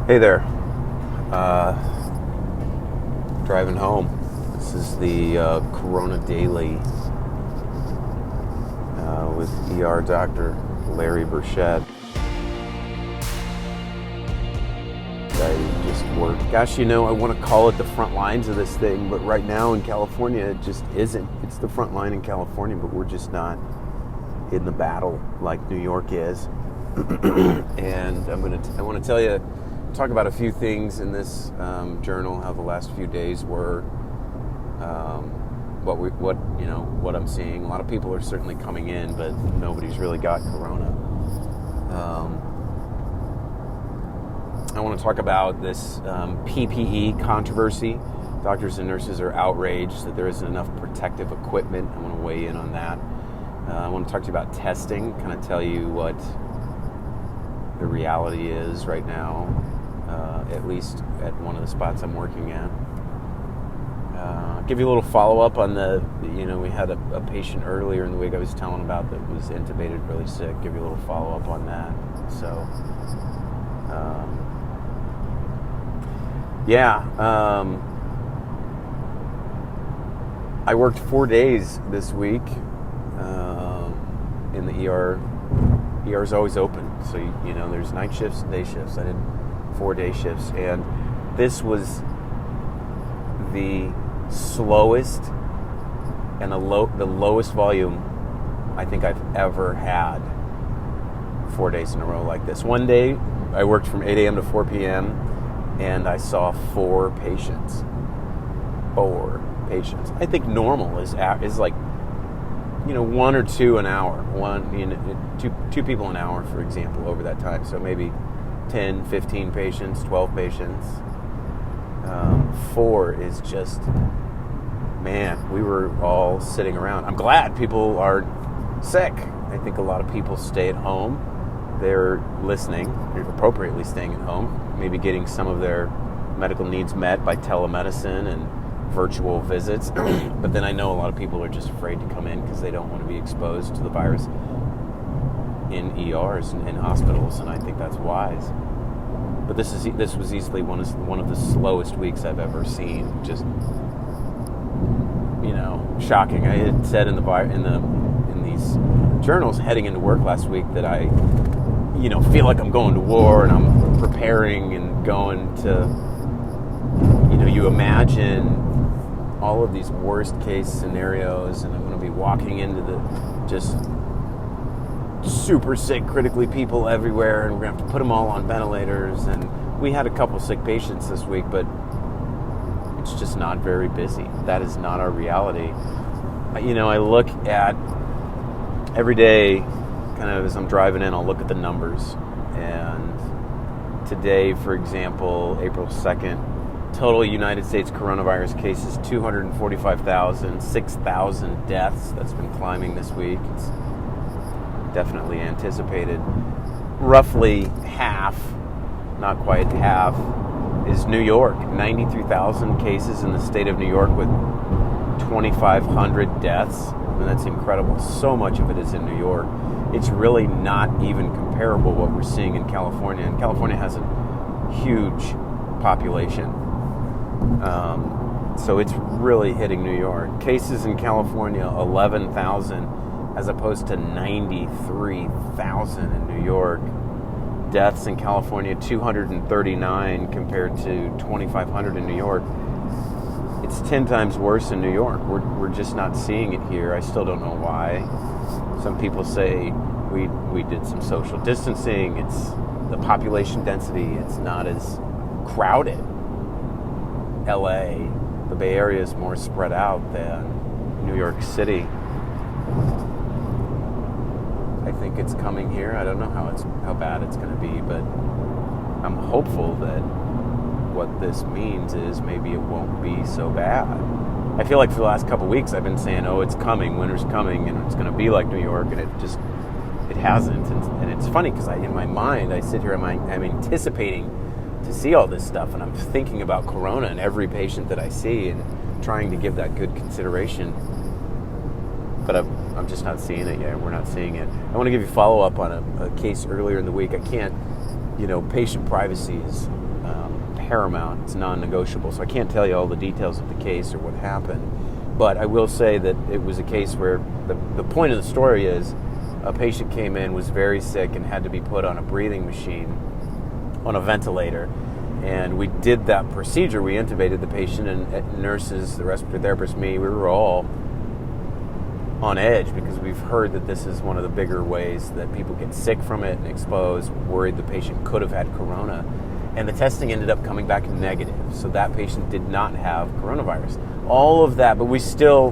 Hey there. Driving home. This is the Corona Daily with ER Dr. Larry Burchett. I just work. Gosh, I want to call it the front lines of this thing, but right now in California, it just isn't. It's the front line in California, but we're just not in the battle like New York is. And I want to talk about a few things in this journal, how the last few days were, what I'm seeing. A lot of people are certainly coming in, but nobody's really got corona. I want to talk about this PPE controversy. Doctors and nurses are outraged that there isn't enough protective equipment. I want to weigh in on that. I want to talk to you about testing, kind of tell you what the reality is right now, at least at one of the spots I'm working at. Give you a little follow-up on we had a patient earlier in the week I was telling about that was intubated, really sick. Give you a little follow-up on that. So, I worked 4 days this week in the ER. ER is always open, so there's night shifts and day shifts. I did 4-day shifts, and this was the slowest and the lowest volume I think I've ever had 4 days in a row like this. One day I worked from 8 a.m. to 4 p.m. and I saw 4 patients. 4 patients. I think normal is like 1 or 2 an hour. Two people an hour, for example, over that time. So maybe 10, 15 patients, 12 patients. 4 is just, man, we were all sitting around. I'm glad people are sick. I think a lot of people stay at home. They're listening. They're appropriately staying at home. Maybe getting some of their medical needs met by telemedicine and virtual visits. But then I know a lot of people are just afraid to come in because they don't want to be exposed to the virus in ERs and in hospitals, and I think that's wise. But this was easily one of the slowest weeks I've ever seen. Just shocking. I had said in these journals heading into work last week that I feel like I'm going to war and I'm preparing and going to you imagine all of these worst case scenarios, and I'm going to be walking into the just super sick, critically people everywhere, and we're going to have to put them all on ventilators. And we had a couple sick patients this week, but it's just not very busy. That is not our reality. I look at every day, kind of as I'm driving in, I'll look at the numbers. And today, for example, April 2nd, total United States coronavirus cases, 245,000, 6,000 deaths. That's been climbing this week. It's definitely anticipated. Roughly half, not quite half, is New York. 93,000 cases in the state of New York with 2,500 deaths. And that's incredible. So much of it is in New York. It's really not even comparable what we're seeing in California. And California has a huge population. So it's really hitting New York. Cases in California, 11,000 as opposed to 93,000 in New York. Deaths in California, 239 compared to 2,500 in New York. It's 10 times worse in New York. We're just not seeing it here. I still don't know why. Some people say we did some social distancing. It's the population density. It's not as crowded. LA, the Bay Area, is more spread out than New York City. I think it's coming here. I don't know how bad it's going to be, but I'm hopeful that what this means is maybe it won't be so bad. I feel like for the last couple of weeks I've been saying, it's coming, winter's coming, and it's going to be like New York, and it hasn't. And it's funny because in my mind I sit here, I'm anticipating to see all this stuff, and I'm thinking about corona and every patient that I see and trying to give that good consideration. But I'm just not seeing it yet. We're not seeing it. I want to give you follow-up on a case earlier in the week. I can't, patient privacy is paramount. It's non-negotiable. So I can't tell you all the details of the case or what happened. But I will say that it was a case where the point of the story is a patient came in, was very sick, and had to be put on a breathing machine, on a ventilator. And we did that procedure. We intubated the patient, and nurses, the respiratory therapist, me, we were all on edge because we've heard that this is one of the bigger ways that people get sick from it and exposed, worried the patient could have had corona. And the testing ended up coming back negative. So that patient did not have coronavirus. All of that, but you still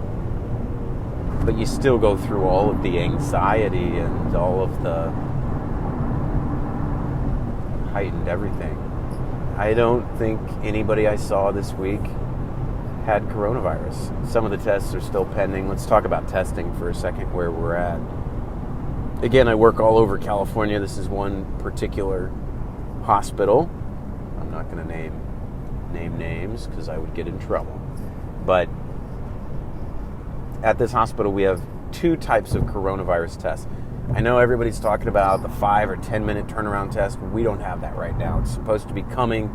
go through all of the anxiety and all of the heightened everything. I don't think anybody I saw this week had coronavirus. Some of the tests are still pending. Let's talk about testing for a second, where we're at. Again, I work all over California. This is one particular hospital. I'm not going to name names because I would get in trouble. But at this hospital, we have two types of coronavirus tests. I know everybody's talking about the 5 or 10 minute turnaround test. We don't have that right now. It's supposed to be coming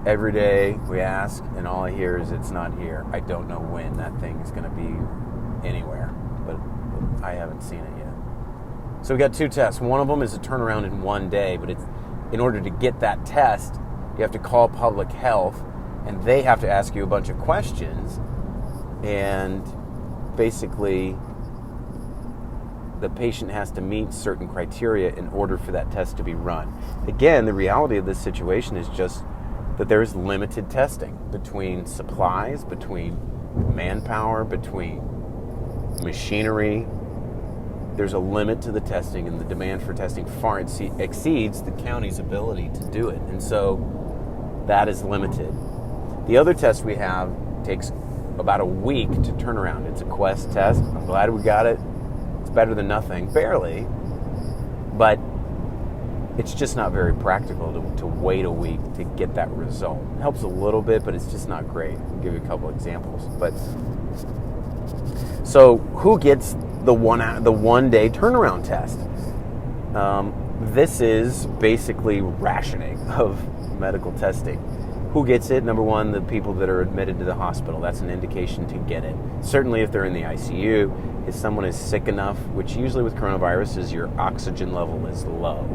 every day. We ask, and all I hear is it's not here. I don't know when that thing is going to be anywhere, but I haven't seen it yet. So we got two tests. One of them is a turnaround in one day, but it's in order to get that test, you have to call public health, and they have to ask you a bunch of questions, and basically the patient has to meet certain criteria in order for that test to be run. Again, the reality of this situation is just that there is limited testing between supplies, between manpower, between machinery. There's a limit to the testing, and the demand for testing far exceeds the county's ability to do it. And so that is limited. The other test we have takes about a week to turn around. It's a Quest test. I'm glad we got it. It's better than nothing, barely. But it's just not very practical to wait a week to get that result. It helps a little bit, but it's just not great. I'll give you a couple examples. But so who gets the one day turnaround test? This is basically rationing of medical testing. Who gets it? Number one, the people that are admitted to the hospital. That's an indication to get it. Certainly if they're in the ICU, if someone is sick enough, which usually with coronavirus is your oxygen level is low.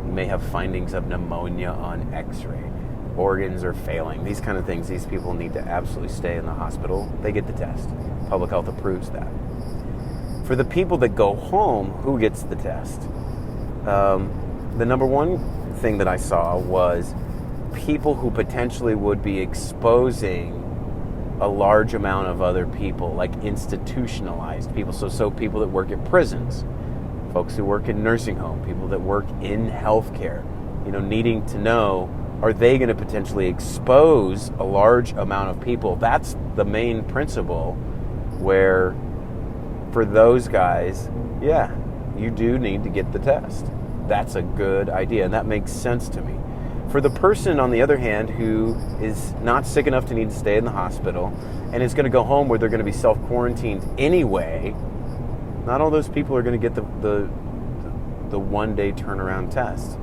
You may have findings of pneumonia on x-ray. Organs are failing. These kind of things, these people need to absolutely stay in the hospital. They get the test. Public health approves that. For the people that go home, who gets the test? The number one thing that I saw was people who potentially would be exposing a large amount of other people, like institutionalized people. So people that work at prisons, folks who work in nursing home, people that work in healthcare, needing to know, are they going to potentially expose a large amount of people? That's the main principle, where for those guys, yeah, you do need to get the test. That's a good idea, and that makes sense to me. For the person, on the other hand, who is not sick enough to need to stay in the hospital and is going to go home where they're going to be self-quarantined anyway, not all those people are going to get the one-day turnaround test.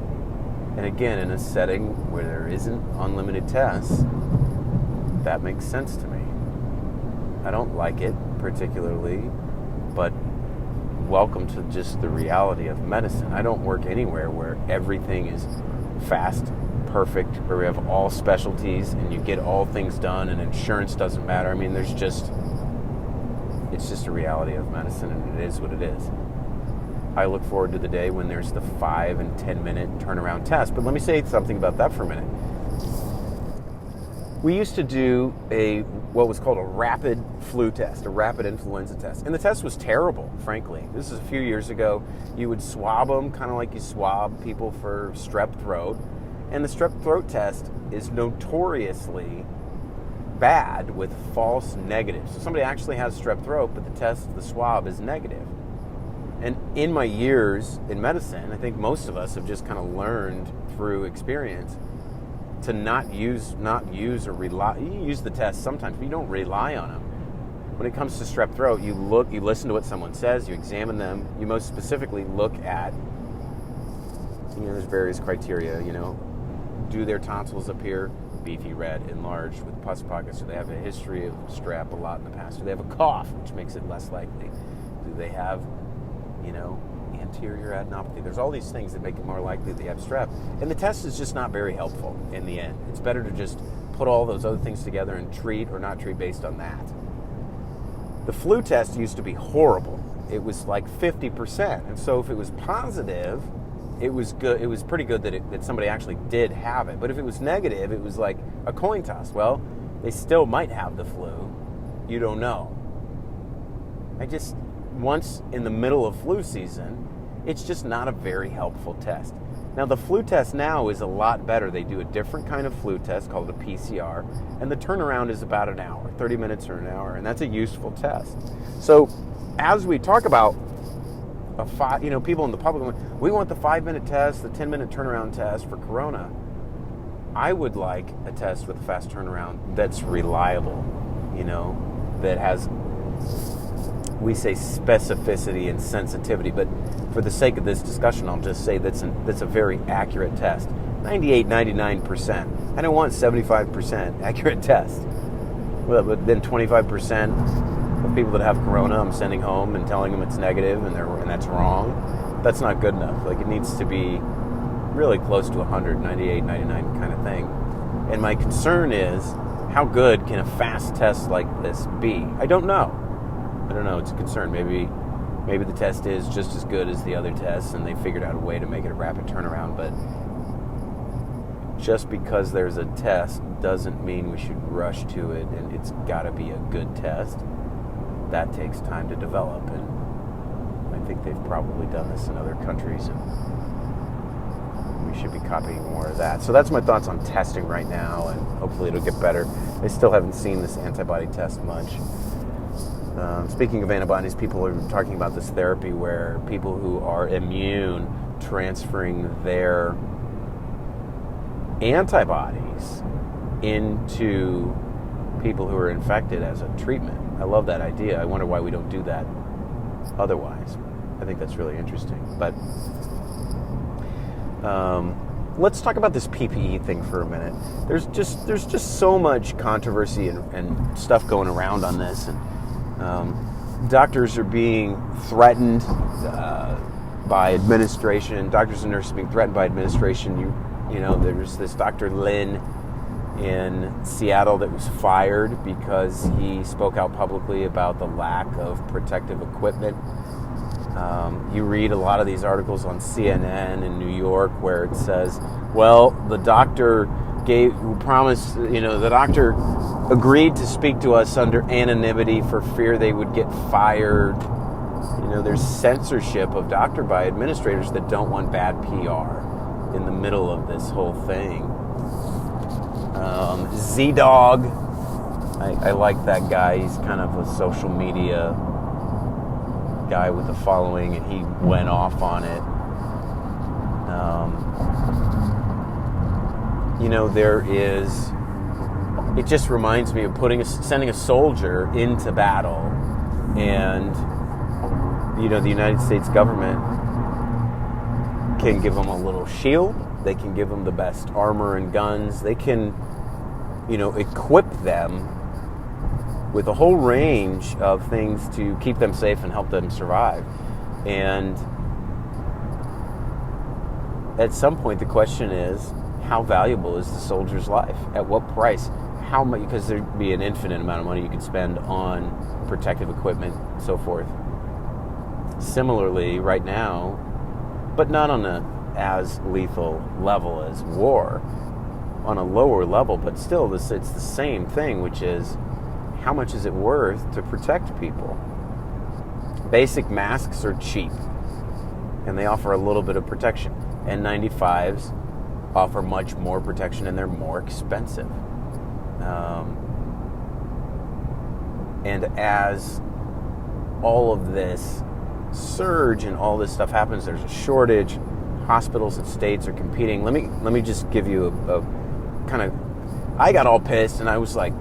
And again, in a setting where there isn't unlimited tests, that makes sense to me. I don't like it particularly, but welcome to just the reality of medicine. I don't work anywhere where everything is fast, perfect, where we have all specialties and you get all things done and insurance doesn't matter. I mean, it's just a reality of medicine, and it is what it is. I look forward to the day when there's the 5 and 10 minute turnaround test. But let me say something about that for a minute. We used to do what was called a rapid flu test, a rapid influenza test. And the test was terrible, frankly. This is a few years ago. You would swab them kind of like you swab people for strep throat. And the strep throat test is notoriously bad with false negatives. So somebody actually has strep throat, but the swab is negative. And in my years in medicine, I think most of us have just kind of learned through experience to not use or rely. You use the test sometimes, but you don't rely on them. When it comes to strep throat, you listen to what someone says, you examine them, you most specifically look at, there's various criteria, Do their tonsils appear beefy, red, enlarged with pus pockets? Do they have a history of strep a lot in the past? Do they have a cough, which makes it less likely? Do they have, anterior adenopathy? There's all these things that make it more likely they have strep. And the test is just not very helpful in the end. It's better to just put all those other things together and treat or not treat based on that. The flu test used to be horrible. It was like 50%. And so if it was positive, it was good. It was pretty good that somebody actually did have it. But if it was negative, it was like a coin toss. Well, they still might have the flu. You don't know. Once in the middle of flu season, it's just not a very helpful test. Now, the flu test now is a lot better. They do a different kind of flu test called a PCR, and the turnaround is about an hour, 30 minutes or an hour, and that's a useful test. So as we talk about people in the public, we want the 5-minute test, the 10-minute turnaround test for corona. I would like a test with a fast turnaround that's reliable, that has, we say specificity and sensitivity, but for the sake of this discussion, I'll just say that's a very accurate test. 98, 99%. I don't want 75% accurate test. Well, but then 25% of people that have corona, I'm sending home and telling them it's negative and that's wrong. That's not good enough. Like, it needs to be really close to 100, 98, 99 kind of thing. And my concern is, how good can a fast test like this be? I don't know. It's a concern. Maybe the test is just as good as the other tests and they figured out a way to make it a rapid turnaround, but just because there's a test doesn't mean we should rush to it, and it's got to be a good test. That takes time to develop, and I think they've probably done this in other countries, and we should be copying more of that. So that's my thoughts on testing right now, and hopefully it'll get better. I still haven't seen this antibody test much. Speaking of antibodies, people are talking about this therapy where people who are immune transferring their antibodies into people who are infected as a treatment. I love that idea. I wonder why we don't do that otherwise. I think that's really interesting. But let's talk about this PPE thing for a minute. There's just so much controversy and stuff going around on this, and doctors are being threatened by administration. Doctors and nurses being threatened by administration. There's this Dr. Lin in Seattle that was fired because he spoke out publicly about the lack of protective equipment. You read a lot of these articles on CNN in New York where it says, well, the doctor the doctor agreed to speak to us under anonymity for fear they would get fired. There's censorship of doctor by administrators that don't want bad PR in the middle of this whole thing. Z-Dog, I like that guy. He's kind of a social media guy with a following, and he went off on it. It just reminds me of sending a soldier into battle, and the United States government can give them a little shield. They can give them the best armor and guns. They can, equip them with a whole range of things to keep them safe and help them survive. And at some point, the question is, how valuable is the soldier's life? At what price? How much? Because there'd be an infinite amount of money you could spend on protective equipment and so forth. Similarly, right now, but not on a as lethal level as war, on a lower level, but still, it's the same thing, which is, how much is it worth to protect people? Basic masks are cheap, and they offer a little bit of protection. N95s offer much more protection, and they're more expensive. And as all of this surge and all this stuff happens, there's a shortage. Hospitals and states are competing. Let me just give you a kind of, I got all pissed, and I was like,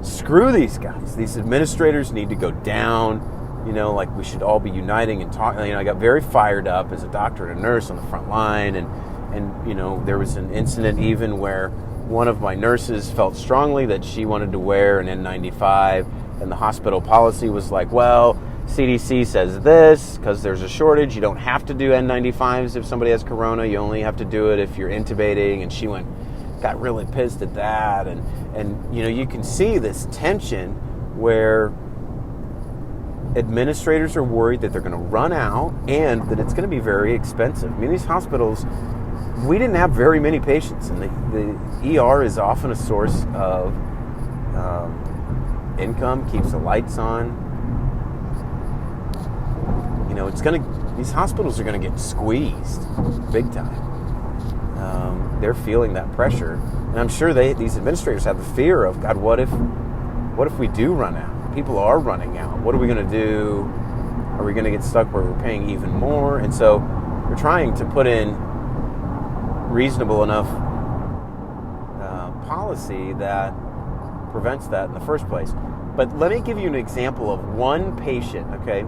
screw these guys. These administrators need to go down. We should all be uniting and talking. I got very fired up as a doctor and a nurse on the front line, and And, you know, there was an incident even where one of my nurses felt strongly that she wanted to wear an N95, and the hospital policy was like, well, CDC says this, because there's a shortage, you don't have to do N95s if somebody has corona, you only have to do it if you're intubating. And she got really pissed at that. And you know, you can see this tension where administrators are worried that they're going to run out and that it's going to be very expensive. I mean, these hospitals, we didn't have very many patients, and the ER is often a source of income, keeps the lights on. You know, these hospitals are going to get squeezed big time. They're feeling that pressure, and I'm sure these administrators have the fear of, God, what if we do run out? People are running out. What are we going to do? Are we going to get stuck where we're paying even more? And so we're trying to put in reasonable enough policy that prevents that in the first place. But let me give you an example of one patient, okay?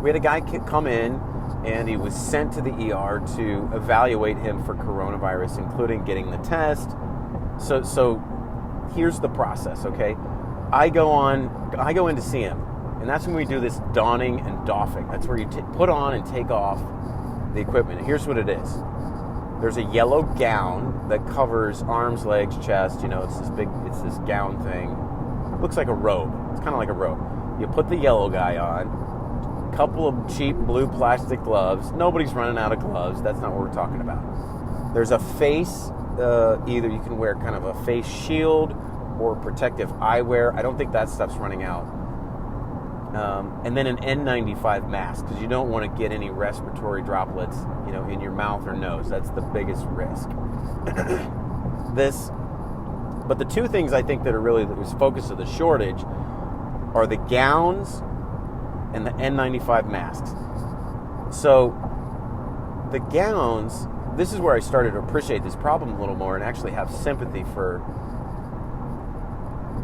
We had a guy come in, and he was sent to the ER to evaluate him for coronavirus, including getting the test. So here's the process, okay? I go in to see him, and that's when we do this donning and doffing. That's where you put on and take off the equipment. And here's what it is. There's a yellow gown that covers arms, legs, chest. You know, it's this gown thing. Looks like a robe. It's kind of like a robe. You put the yellow guy on, a couple of cheap blue plastic gloves. Nobody's running out of gloves. That's not what we're talking about. There's a face, either you can wear kind of a face shield or protective eyewear. I don't think that stuff's running out. And then an N95 mask, because you don't want to get any respiratory droplets, you know, in your mouth or nose. That's the biggest risk. But the two things I think that are really the focus of the shortage are the gowns and the N95 masks. So the gowns, this is where I started to appreciate this problem a little more and actually have sympathy for.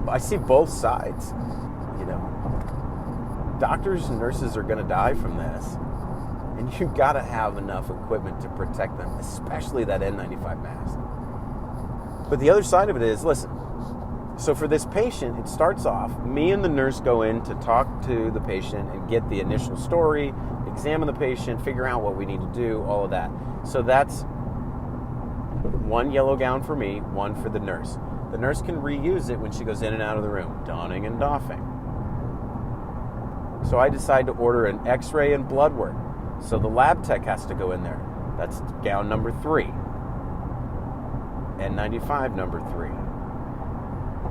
I see both sides, you know. Doctors and nurses are going to die from this, and you've got to have enough equipment to protect them, especially that N95 mask. But the other side of it is, listen, so for this patient, it starts off, me and the nurse go in to talk to the patient and get the initial story, examine the patient, figure out what we need to do, all of that. So that's one yellow gown for me, one for the nurse. The nurse can reuse it when she goes in and out of the room, donning and doffing. So I decide to order an x-ray and blood work. So the lab tech has to go in there. That's gown number 3. N95 number 3.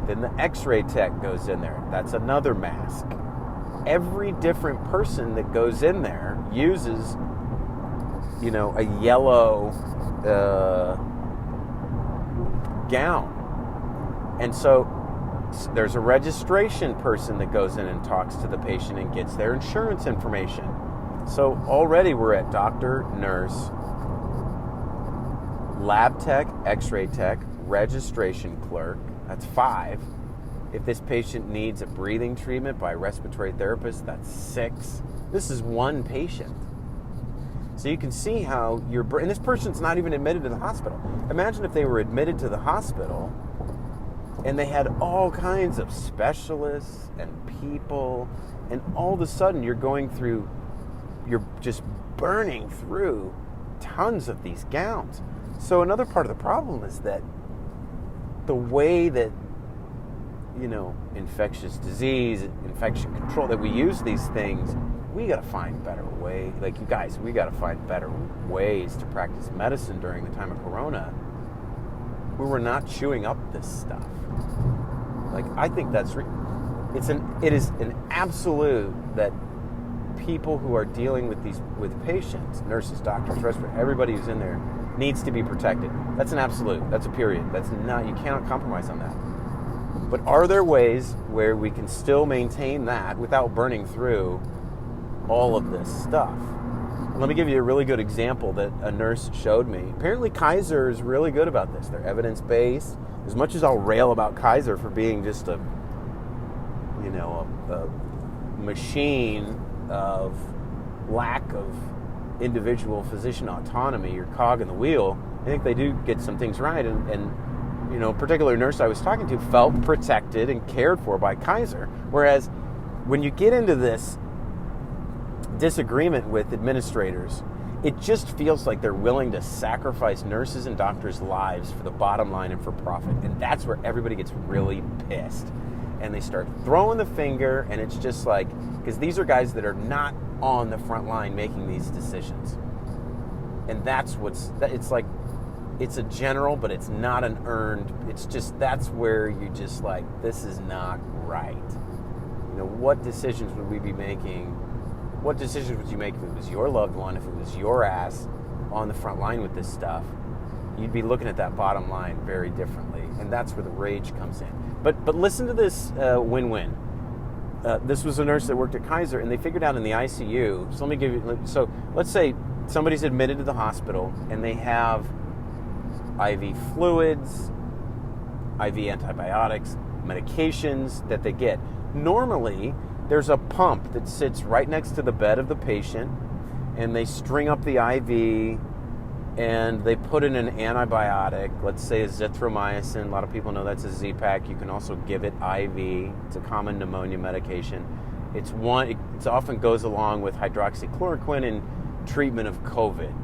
Then the x-ray tech goes in there. That's another mask. Every different person that goes in there uses, you know, a yellow gown. And so there's a registration person that goes in and talks to the patient and gets their insurance information. So already we're at doctor, nurse, lab tech, x-ray tech, registration clerk. That's 5. If this patient needs a breathing treatment by a respiratory therapist, that's 6. This is one patient. So you can see how and this person's not even admitted to the hospital. Imagine if they were admitted to the hospital and they had all kinds of specialists and people, and all of a sudden you're just burning through tons of these gowns. So another part of the problem is that the way that, you know, infectious disease, infection control, that we use these things, we got to find better ways. Like, you guys, we got to find better ways to practice medicine during the time of Corona, where we're not chewing up this stuff. Like, I think it is an absolute that people who are dealing with patients, nurses, doctors, respirators, everybody who's in there needs to be protected. That's an absolute. That's a period. You cannot compromise on that. But are there ways where we can still maintain that without burning through all of this stuff? Let me give you a really good example that a nurse showed me. Apparently Kaiser is really good about this. They're evidence-based. As much as I'll rail about Kaiser for being just a machine of lack of individual physician autonomy, your cog in the wheel, I think they do get some things right. And a particular nurse I was talking to felt protected and cared for by Kaiser. Whereas when you get into this disagreement with administrators, it just feels like they're willing to sacrifice nurses and doctors' lives for the bottom line and for profit. And that's where everybody gets really pissed. And they start throwing the finger, and it's just like, because these are guys that are not on the front line making these decisions. And it's like, it's a general, but it's not an earned, it's just, that's where you just like, this is not right. What decisions would we be making? What decisions would you make if it was your loved one, if it was your ass on the front line with this stuff? You'd be looking at that bottom line very differently. And that's where the rage comes in. But listen to this win-win. This was a nurse that worked at Kaiser, and they figured out in the ICU. So let me give you. So let's say somebody's admitted to the hospital, and they have IV fluids, IV antibiotics, medications that they get. Normally, there's a pump that sits right next to the bed of the patient, and they string up the IV, and they put in an antibiotic, let's say azithromycin. A lot of people know that's a Z-Pak. You can also give it IV. It's a common pneumonia medication. It often goes along with hydroxychloroquine in treatment of COVID,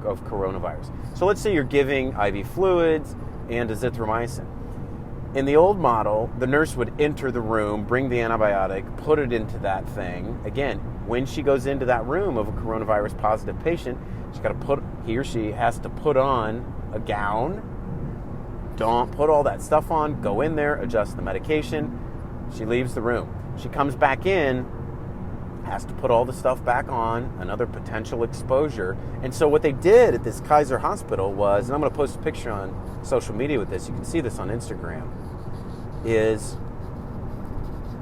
of coronavirus. So let's say you're giving IV fluids and azithromycin. In the old model, the nurse would enter the room, bring the antibiotic, put it into that thing. Again, when she goes into that room of a coronavirus positive patient, he or she has to put on a gown. Don't put all that stuff on. Go in there, adjust the medication. She leaves the room. She comes back in, has to put all the stuff back on, another potential exposure. And so what they did at this Kaiser hospital was, and I'm going to post a picture on social media with this, you can see this on Instagram, is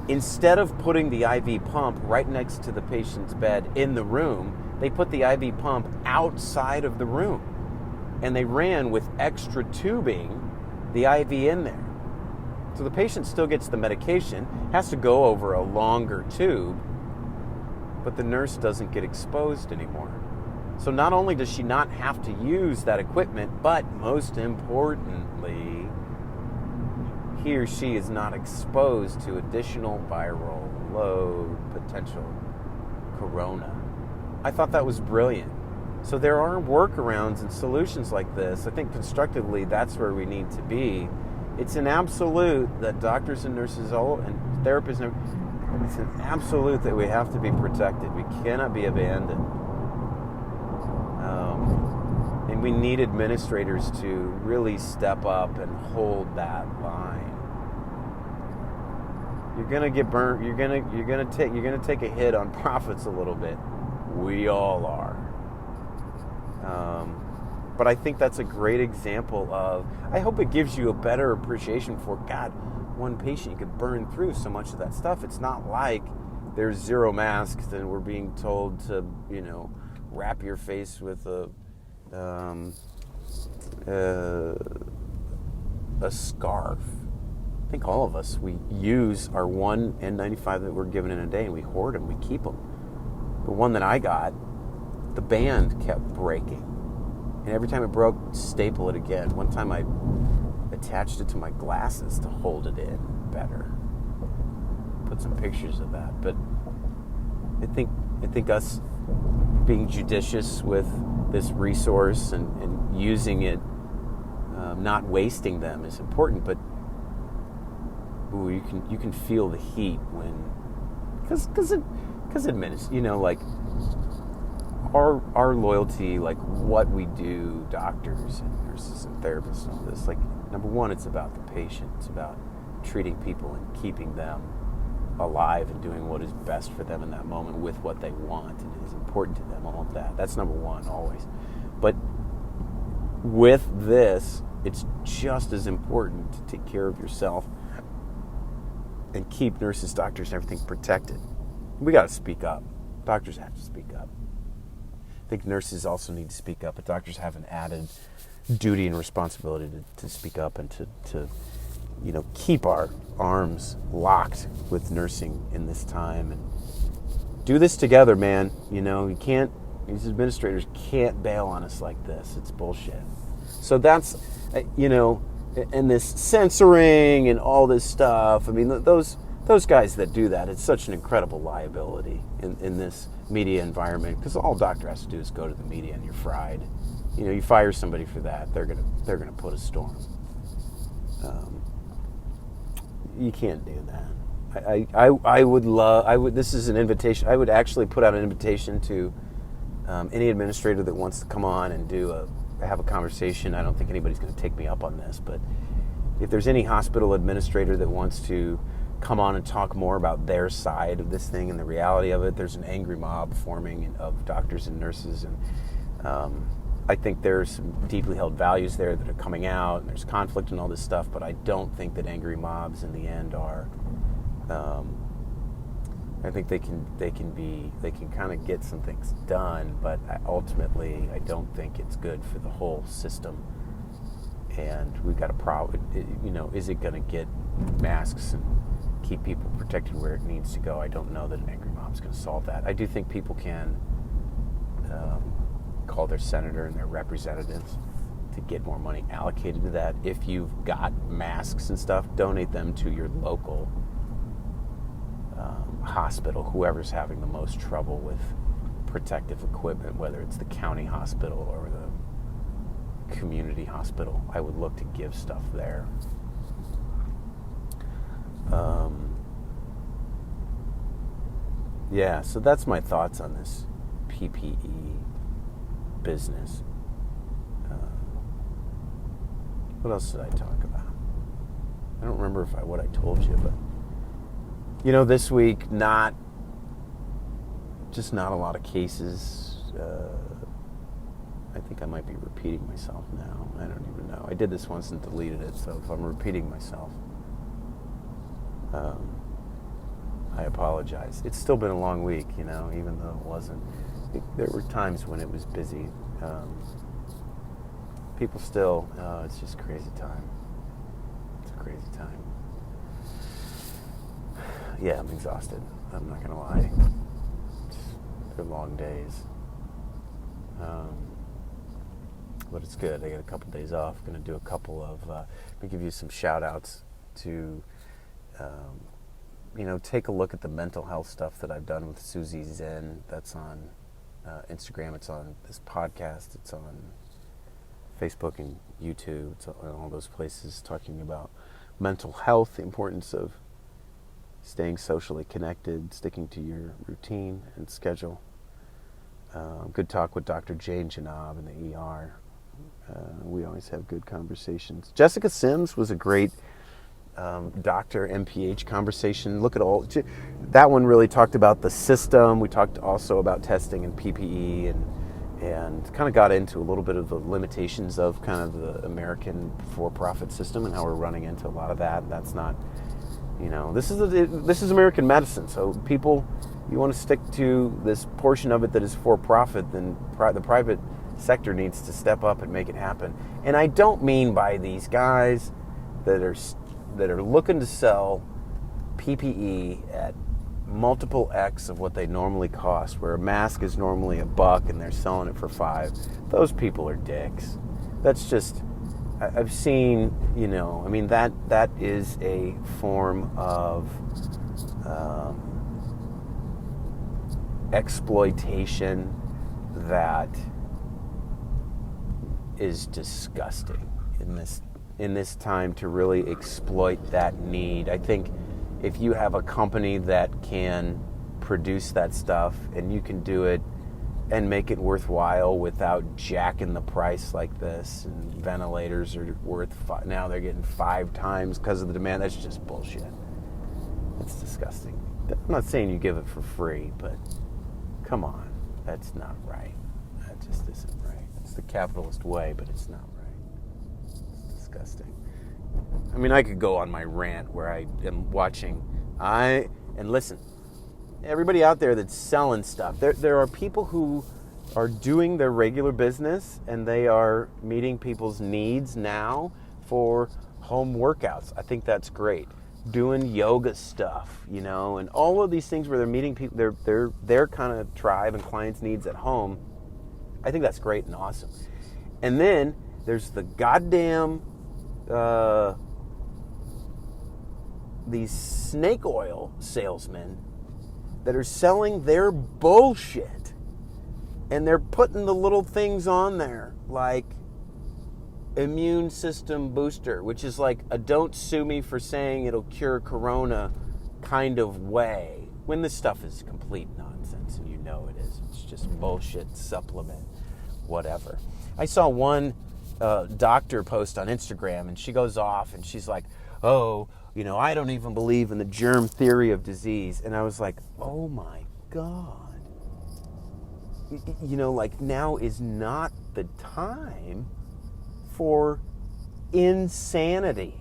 instead of putting the IV pump right next to the patient's bed in the room, they put the IV pump outside of the room. And they ran with extra tubing the IV in there. So the patient still gets the medication, has to go over a longer tube, but the nurse doesn't get exposed anymore. So not only does she not have to use that equipment, but most importantly, he or she is not exposed to additional viral load, potential corona. I thought that was brilliant. So there are workarounds and solutions like this. I think constructively that's where we need to be. It's an absolute that doctors and nurses and therapists, it's an absolute that we have to be protected. We cannot be abandoned. And we need administrators to really step up and hold that line. You're gonna get burnt. You're gonna take a hit on profits a little bit. We all are. But I think that's a great example of, I hope it gives you a better appreciation for, God, one patient, you could burn through so much of that stuff. It's not like there's zero masks and we're being told to, wrap your face with a scarf. I think all of us, we use our one N95 that we're given in a day and we hoard them, we keep them. The one that I got, the band kept breaking. And every time it broke, staple it again. One time I attached it to my glasses to hold it in better. Put some pictures of that. But I think us being judicious with this resource and using it, not wasting them is important. But you can feel the heat when, because like our loyalty, like what we do, doctors and nurses and therapists and all this, like, number one, it's about the patient. It's about treating people and keeping them alive and doing what is best for them in that moment with what they want and is important to them, all of that. That's number one, always. But with this, it's just as important to take care of yourself and keep nurses, doctors, and everything protected. We got to speak up. Doctors have to speak up. I think nurses also need to speak up, but doctors have an added duty and responsibility to speak up and to keep our arms locked with nursing in this time and do this together, man. You These administrators can't bail on us like this. It's bullshit. So that's, and this censoring and all this stuff. I mean, those guys that do that, it's such an incredible liability in this media environment, because all a doctor has to do is go to the media and you're fried. You fire somebody for that, they're gonna put a storm. You can't do that. I would. This is an invitation. I would actually put out an invitation to any administrator that wants to come on and have a conversation. I don't think anybody's going to take me up on this, but if there's any hospital administrator that wants to come on and talk more about their side of this thing and the reality of it, there's an angry mob forming of doctors and nurses, and I think there's some deeply held values there that are coming out, and there's conflict and all this stuff, but I don't think that angry mobs in the end are. I think they can kind of get some things done, but ultimately I don't think it's good for the whole system. And we've got a problem. Is it going to get masks and keep people protected where it needs to go? I don't know that an angry mob is going to solve that. I do think people can call their senator and their representatives to get more money allocated to that. If you've got masks and stuff, donate them to your local hospital, whoever's having the most trouble with protective equipment, whether it's the county hospital or the community hospital. I would look to give stuff there. So that's my thoughts on this PPE business. What else did I talk about? I don't remember what I told you, but this week, not a lot of cases. I think I might be repeating myself now. I don't even know. I did this once and deleted it, so if I'm repeating myself, I apologize. It's still been a long week, even though it wasn't. There were times when it was busy. People still, it's just a crazy time. It's a crazy time. Yeah, I'm exhausted. I'm not going to lie. They're long days. But it's good. I got a couple days off. Going to do a couple of, let me give you some shout outs to, take a look at the mental health stuff that I've done with Susie Zen. That's on Instagram. It's on this podcast. It's on Facebook and YouTube. It's on all those places talking about mental health, the importance of staying socially connected, sticking to your routine and schedule. Good talk with Dr. Jane Janab in the ER. We always have good conversations. Jessica Sims was a great doctor MPH conversation. Look at that one really talked about the system. We talked also about testing and PPE and kind of got into a little bit of the limitations of kind of the American for-profit system and how we're running into a lot of that. That's not, this is American medicine. So people, you want to stick to this portion of it that is for-profit, then the private sector needs to step up and make it happen. And I don't mean by these guys that are looking to sell PPE at multiple X of what they normally cost, where a mask is normally $1 and they're selling it for $5. Those people are dicks. That's just, I've seen, that is a form of exploitation that is disgusting in this time to really exploit that need. I think if you have a company that can produce that stuff and you can do it and make it worthwhile without jacking the price like this, and ventilators are worth now they're getting 5 times because of the demand, that's just bullshit. It's disgusting. I'm not saying you give it for free, but come on, that's not right. That just isn't right. It's the capitalist way, but it's not right. It's disgusting. I mean, I could go on my rant where I am watching. And listen, everybody out there that's selling stuff, there are people who are doing their regular business and they are meeting people's needs now for home workouts. I think that's great. Doing yoga stuff, and all of these things where they're meeting people, their kind of tribe and clients' needs at home. I think that's great and awesome. And then there's the goddamn these snake oil salesmen that are selling their bullshit, and they're putting the little things on there like immune system booster, which is like a don't sue me for saying it'll cure corona kind of way, when this stuff is complete nonsense, and you know it is. It's just bullshit supplement, whatever. I saw one doctor post on Instagram, and she goes off and she's like, oh, you know, I don't even believe in the germ theory of disease. And I was like, oh my God. You know, like, now is not the time for insanity.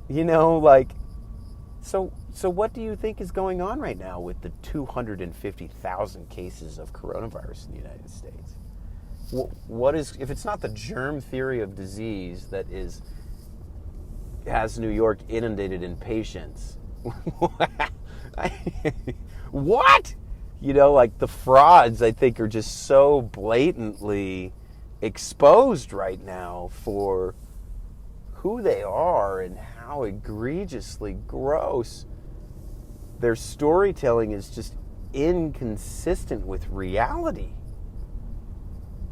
You know, like, so what do you think is going on right now with the 250,000 cases of coronavirus in the United States? What is, if it's not the germ theory of disease that has New York inundated in patients? What? You know, like, the frauds, I think, are just so blatantly exposed right now for who they are and how egregiously gross their storytelling is, just inconsistent with reality.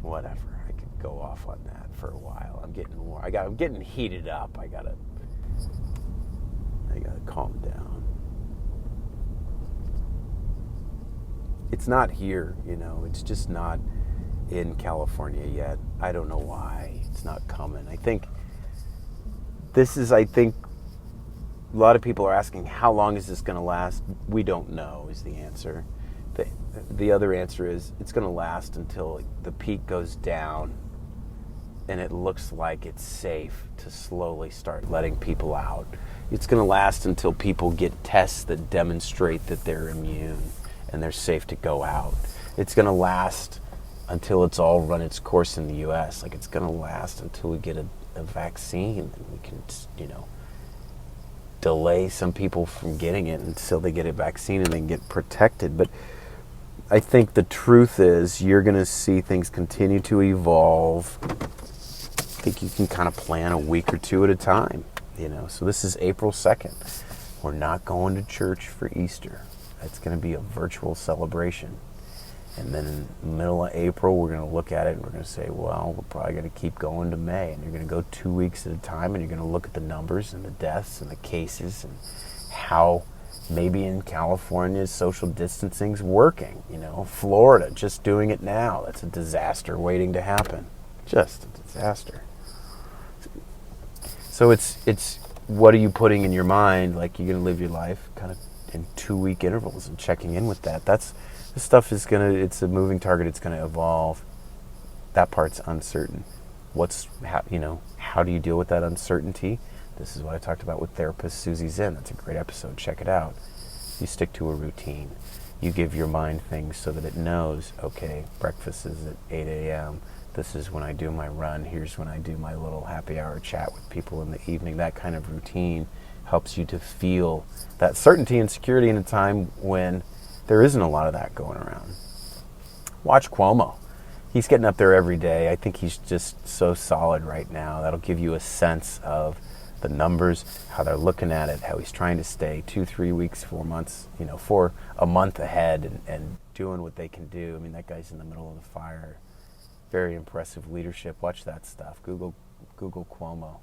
Whatever. I could go off on that for a while. I'm getting heated up. I gotta calm down. It's not here, you know. It's just not in California yet. I don't know why it's not coming. I think a lot of people are asking, how long is this going to last? We don't know is the answer. The other answer is it's going to last until the peak goes down and it looks like it's safe to slowly start letting people out. It's going to last until people get tests that demonstrate that they're immune and they're safe to go out. It's going to last until it's all run its course in the U.S. Like, it's going to last until we get a vaccine, and we can, you know, delay some people from getting it until they get a vaccine and they can get protected. But I think the truth is you're going to see things continue to evolve. I think you can kind of plan a week or two at a time, you know. So this is April 2nd. We're not going to church for Easter. It's going to be a virtual celebration. And then in the middle of April, we're going to look at it and we're going to say, well, we're probably going to keep going to May. And you're going to go 2 weeks at a time, and you're going to look at the numbers and the deaths and the cases and how maybe in California social distancing's working. You know, Florida just doing it now. That's a disaster waiting to happen. Just a disaster. So it's what are you putting in your mind? Like, you're going to live your life kind of in 2 week intervals and checking in with that. This stuff is it's a moving target. It's going to evolve. That part's uncertain. How do you deal with that uncertainty? This is what I talked about with therapist Susie Zinn. That's a great episode. Check it out. You stick to a routine. You give your mind things so that it knows, okay, breakfast is at 8 a.m. This is when I do my run. Here's when I do my little happy hour chat with people in the evening. That kind of routine helps you to feel that certainty and security in a time when there isn't a lot of that going around. Watch Cuomo. He's getting up there every day. I think he's just so solid right now. That'll give you a sense of the numbers, how they're looking at it, how he's trying to stay 2-3 weeks, 4 months, for a month ahead and doing what they can do. I mean, that guy's in the middle of the fire. Very impressive leadership. Watch that stuff. Google Cuomo.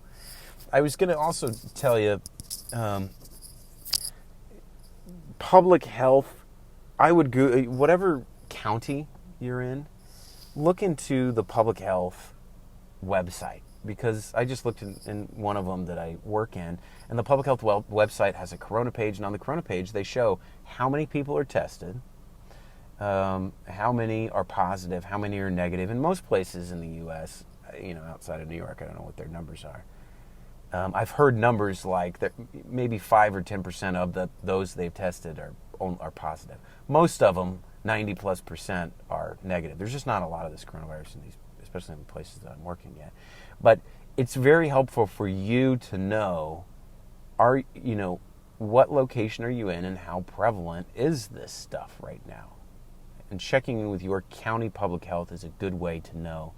I was going to also tell you, public health, I would go, whatever county you're in, look into the public health website, because I just looked in one of them that I work in, and the public health website has a corona page, and on the corona page they show how many people are tested, how many are positive, how many are negative. In most places in the U.S., outside of New York, I don't know what their numbers are. I've heard numbers like that maybe 5 or 10% of those they've tested are positive. Most of them, 90+%, are negative. There's just not a lot of this coronavirus in these, especially in the places that I'm working at. But it's very helpful for you to know, what location are you in and how prevalent is this stuff right now? And checking in with your county public health is a good way to know.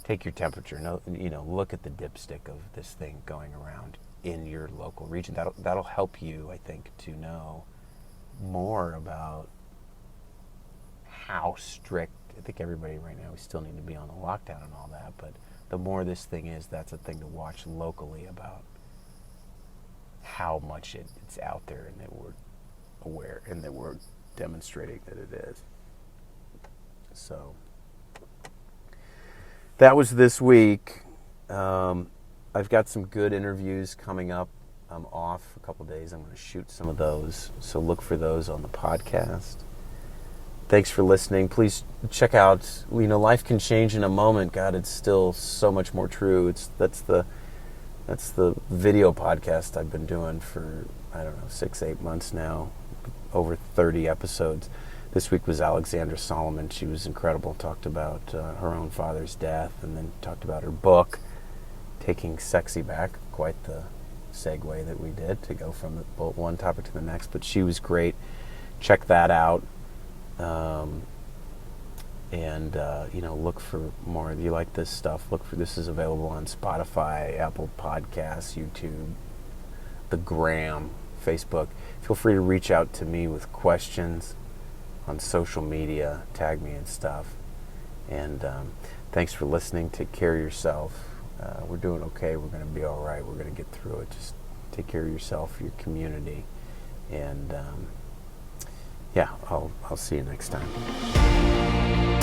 Take your temperature. Look at the dipstick of this thing going around in your local region. That'll help you, I think, to know more about how strict. I think everybody right now, we still need to be on the lockdown and all that, but the more this thing is, that's a thing to watch locally about how much it's out there, and that we're aware and that we're demonstrating that it is. So that was this week. I've got some good interviews coming up. I'm off a couple days. I'm going to shoot some of those, so look for those on the podcast. Thanks for listening. Please check out, life can change in a moment. God, it's still so much more true. That's the video podcast I've been doing for, 6-8 months now, over 30 episodes. This week was Alexandra Solomon. She was incredible. Talked about her own father's death, and then talked about her book, Taking Sexy Back. Quite the segue that we did to go from one topic to the next, but she was great. Check that out. Look for more. If you like this stuff, this is available on Spotify, Apple Podcasts, YouTube, the Gram, Facebook. Feel free to reach out to me with questions on social media, tag me and stuff. And thanks for listening. Take care of yourself. We're doing okay. We're going to be all right. We're going to get through it. Just take care of yourself, your community, and I'll see you next time.